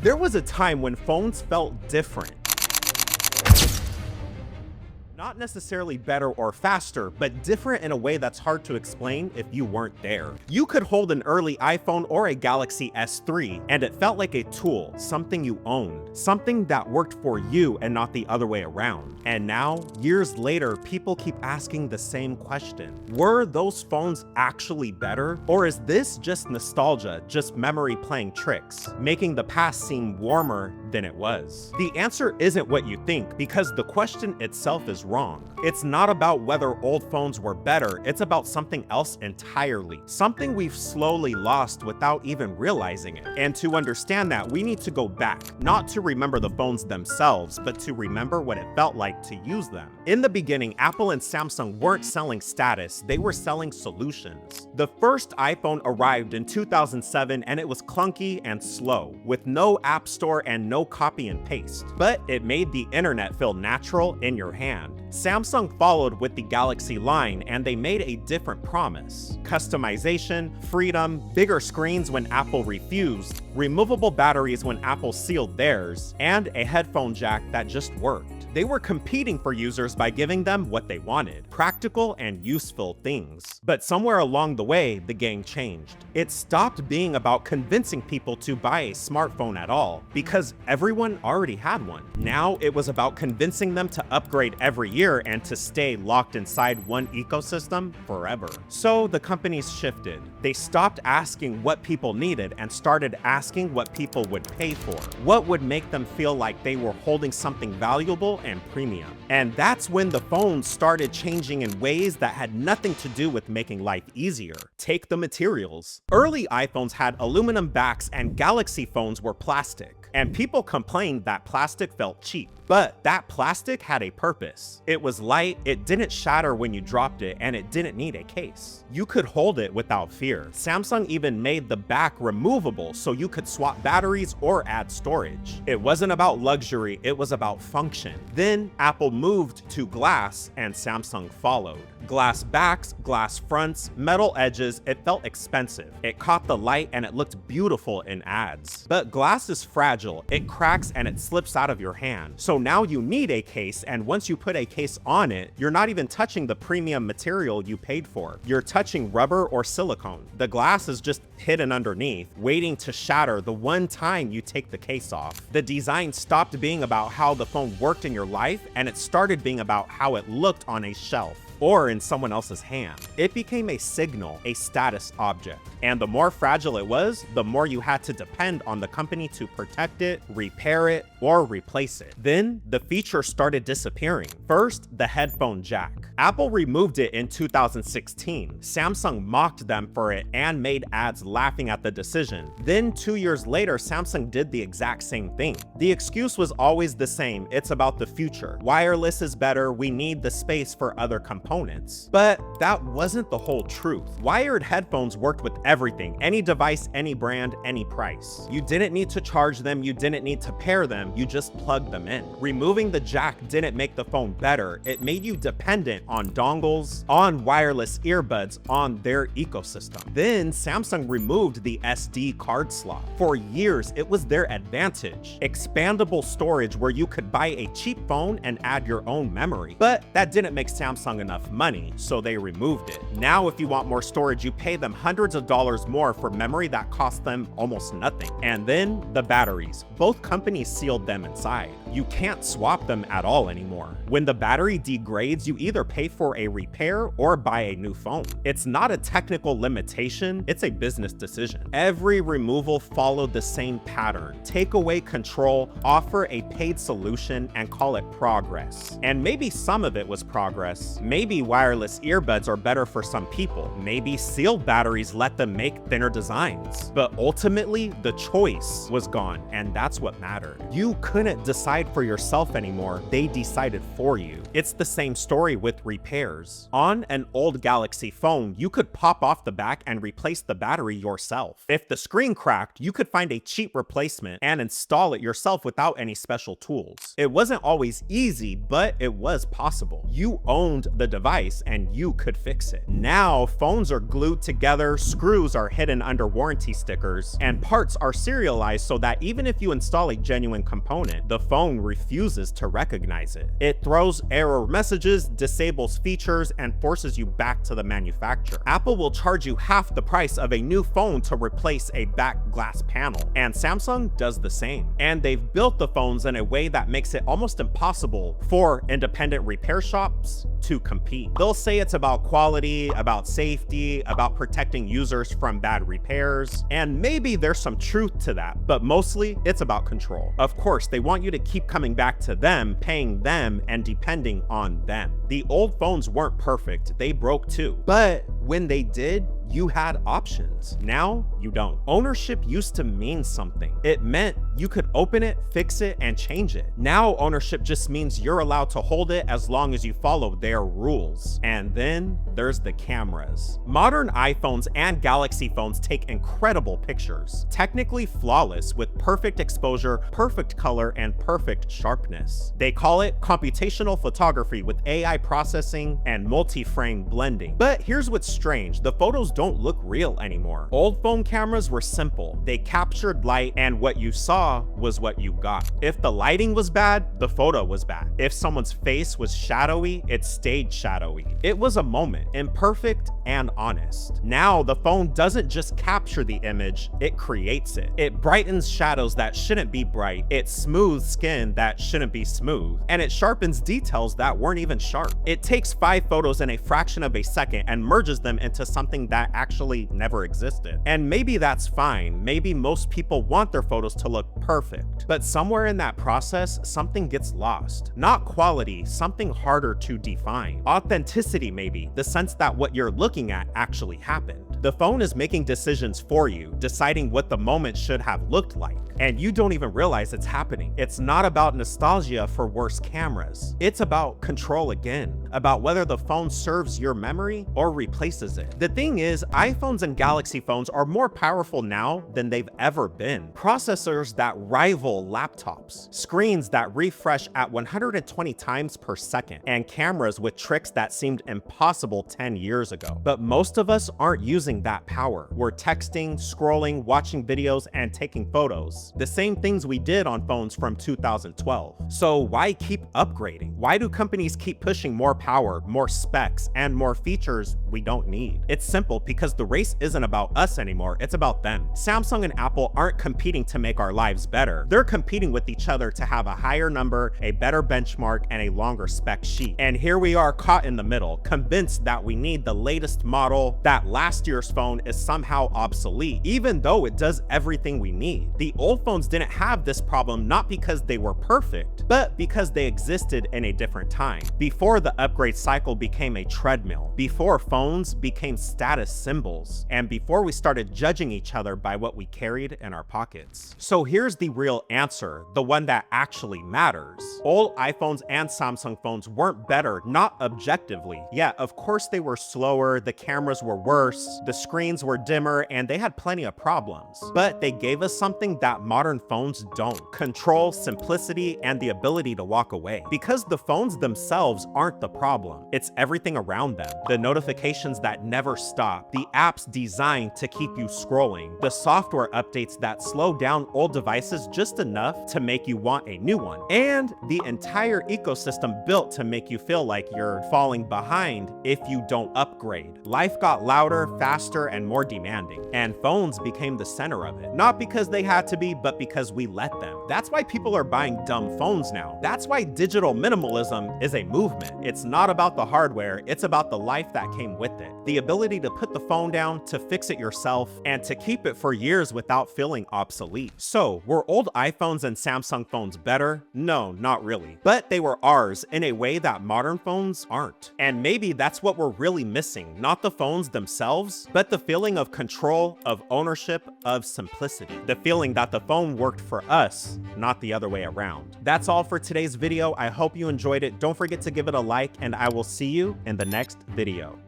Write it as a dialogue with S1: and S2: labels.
S1: There was a time when phones felt different. Not necessarily better or faster, but different in a way that's hard to explain if you weren't there. You could hold an early iPhone or a Galaxy S3, and it felt like a tool, something you owned, something that worked for you and not the other way around. And now, years later, people keep asking the same question. Were those phones actually better? Or is this just nostalgia, just memory playing tricks, making the past seem warmer than it was? The answer isn't what you think, because the question itself is wrong. It's not about whether old phones were better, it's about something else entirely. Something we've slowly lost without even realizing it. And to understand that, we need to go back, not to remember the phones themselves, but to remember what it felt like to use them. In the beginning, Apple and Samsung weren't selling status, they were selling solutions. The first iPhone arrived in 2007 and it was clunky and slow, with no app store and no copy and paste. But it made the internet feel natural in your hand. Samsung followed with the Galaxy line and they made a different promise. Customization, freedom, bigger screens when Apple refused, removable batteries when Apple sealed theirs, and a headphone jack that just worked. They were competing for users by giving them what they wanted, practical and useful things. But somewhere along the way, the game changed. It stopped being about convincing people to buy a smartphone at all, because everyone already had one. Now it was about convincing them to upgrade every year and to stay locked inside one ecosystem forever. So the companies shifted. They stopped asking what people needed and started asking what people would pay for. What would make them feel like they were holding something valuable and premium. And that's when the phones started changing in ways that had nothing to do with making life easier. Take the materials. Early iPhones had aluminum backs and Galaxy phones were plastic. And people complained that plastic felt cheap. But that plastic had a purpose. It was light, it didn't shatter when you dropped it, and it didn't need a case. You could hold it without fear. Samsung even made the back removable so you could swap batteries or add storage. It wasn't about luxury, it was about function. Then Apple moved to glass and Samsung followed. Glass backs, glass fronts, metal edges, it felt expensive. It caught the light and it looked beautiful in ads. But glass is fragile, it cracks and it slips out of your hand. So now you need a case, and once you put a case on it, you're not even touching the premium material you paid for. You're touching rubber or silicone. The glass is just hidden underneath, waiting to shatter the one time you take the case off. The design stopped being about how the phone worked in your life, and it started being about how it looked on a shelf or in someone else's hand. It became a signal, a status object. And the more fragile it was, the more you had to depend on the company to protect it, repair it, or replace it. Then the feature started disappearing. First, the headphone jack. Apple removed it in 2016. Samsung mocked them for it and made ads laughing at the decision. Then 2 years later, Samsung did the exact same thing. The excuse was always the same, it's about the future. Wireless is better, we need the space for other components. But that wasn't the whole truth. Wired headphones worked with everything, any device, any brand, any price. You didn't need to charge them, you didn't need to pair them, you just plugged them in. Removing the jack didn't make the phone better, it made you dependent on dongles, on wireless earbuds, on their ecosystem. Then Samsung removed the SD card slot. For years, it was their advantage. Expandable storage where you could buy a cheap phone and add your own memory. But that didn't make Samsung enough money, so they removed it. Now, if you want more storage, you pay them hundreds of dollars more for memory that costs them almost nothing. And then the batteries. Both companies sealed them inside. You can't swap them at all anymore. When the battery degrades, you either pay for a repair or buy a new phone. It's not a technical limitation, it's a business decision. Every removal followed the same pattern. Take away control, offer a paid solution, and call it progress. And maybe some of it was progress. Maybe wireless earbuds are better for some people. Maybe sealed batteries let them make thinner designs. But ultimately, the choice was gone, and that's what mattered. You couldn't decide for yourself anymore, they decided for you. It's the same story with repairs. On an old Galaxy phone, you could pop off the back and replace the battery yourself. If the screen cracked, you could find a cheap replacement and install it yourself without any special tools. It wasn't always easy, but it was possible. You owned the device and you could fix it. Now, phones are glued together, screws are hidden under warranty stickers, and parts are serialized so that even if you install a genuine component, the phone refuses to recognize it. It throws error messages, disables features, and forces you back to the manufacturer. Apple will charge you half the price of a new phone to replace a back glass panel, and Samsung does the same. And they've built the phones in a way that makes it almost impossible for independent repair shops to compete. They'll say it's about quality, about safety, about protecting users from bad repairs, and maybe there's some truth to that, but mostly it's about control. Of course, they want you to keep coming back to them, paying them, and depending on them. The old phones weren't perfect, they broke too. But when they did, you had options. Now, you don't. Ownership used to mean something. It meant you could open it, fix it, and change it. Now, ownership just means you're allowed to hold it as long as you follow their rules. And then there's the cameras. Modern iPhones and Galaxy phones take incredible pictures, technically flawless with perfect exposure, perfect color, and perfect sharpness. They call it computational photography with AI processing and multi-frame blending. But here's what's strange, the photos don't look real anymore. Old phone cameras were simple. They captured light and what you saw was what you got. If the lighting was bad, the photo was bad. If someone's face was shadowy, it stayed shadowy. It was a moment, imperfect and honest. Now the phone doesn't just capture the image, it creates it. It brightens shadows that shouldn't be bright, it smooths skin that shouldn't be smooth, and it sharpens details that weren't even sharp. It takes 5 photos in a fraction of a second and merges them into something that actually never existed. And maybe that's fine. Maybe most people want their photos to look perfect. But somewhere in that process, something gets lost. Not quality, something harder to define. Authenticity maybe, the sense that what you're looking at actually happened. The phone is making decisions for you, deciding what the moment should have looked like. And you don't even realize it's happening. It's not about nostalgia for worse cameras. It's about control again, about whether the phone serves your memory or replaces it. The thing is, iPhones and Galaxy phones are more powerful now than they've ever been. Processors that rival laptops, screens that refresh at 120 times per second, and cameras with tricks that seemed impossible 10 years ago. But most of us aren't using that power. We're texting, scrolling, watching videos, and taking photos. The same things we did on phones from 2012. So why keep upgrading? Why do companies keep pushing more power, more specs, and more features we don't need? It's simple, because the race isn't about us anymore, it's about them. Samsung and Apple aren't competing to make our lives better. They're competing with each other to have a higher number, a better benchmark, and a longer spec sheet. And here we are caught in the middle, convinced that we need the latest model, that last year's phone is somehow obsolete, even though it does everything we need. The old phones didn't have this problem not because they were perfect, but because they existed in a different time. Before the upgrade cycle became a treadmill, before phones became status symbols, and before we started judging each other by what we carried in our pockets. So here's the real answer, the one that actually matters. Old iPhones and Samsung phones weren't better, not objectively. Yeah, of course they were slower, the cameras were worse, the screens were dimmer, and they had plenty of problems. But they gave us something that modern phones don't: control, simplicity, and the ability to walk away. Because the phones themselves aren't the problem, it's everything around them. The notifications that never stop, the apps designed to keep you scrolling, the software updates that slow down old devices just enough to make you want a new one, and the entire ecosystem built to make you feel like you're falling behind if you don't upgrade. Life got louder, faster, and more demanding, and phones became the center of it. Not because they had to be, but because we let them. That's why people are buying dumb phones now. That's why digital minimalism is a movement. It's not about the hardware, it's about the life that came with it. The ability to put the phone down, to fix it yourself, and to keep it for years without feeling obsolete. So, were old iPhones and Samsung phones better? No, not really. But they were ours in a way that modern phones aren't. And maybe that's what we're really missing. Not the phones themselves, but the feeling of control, of ownership, of simplicity. The feeling that the phone worked for us, not the other way around. That's all for today's video. I hope you enjoyed it. Don't forget to give it a like, and I will see you in the next video.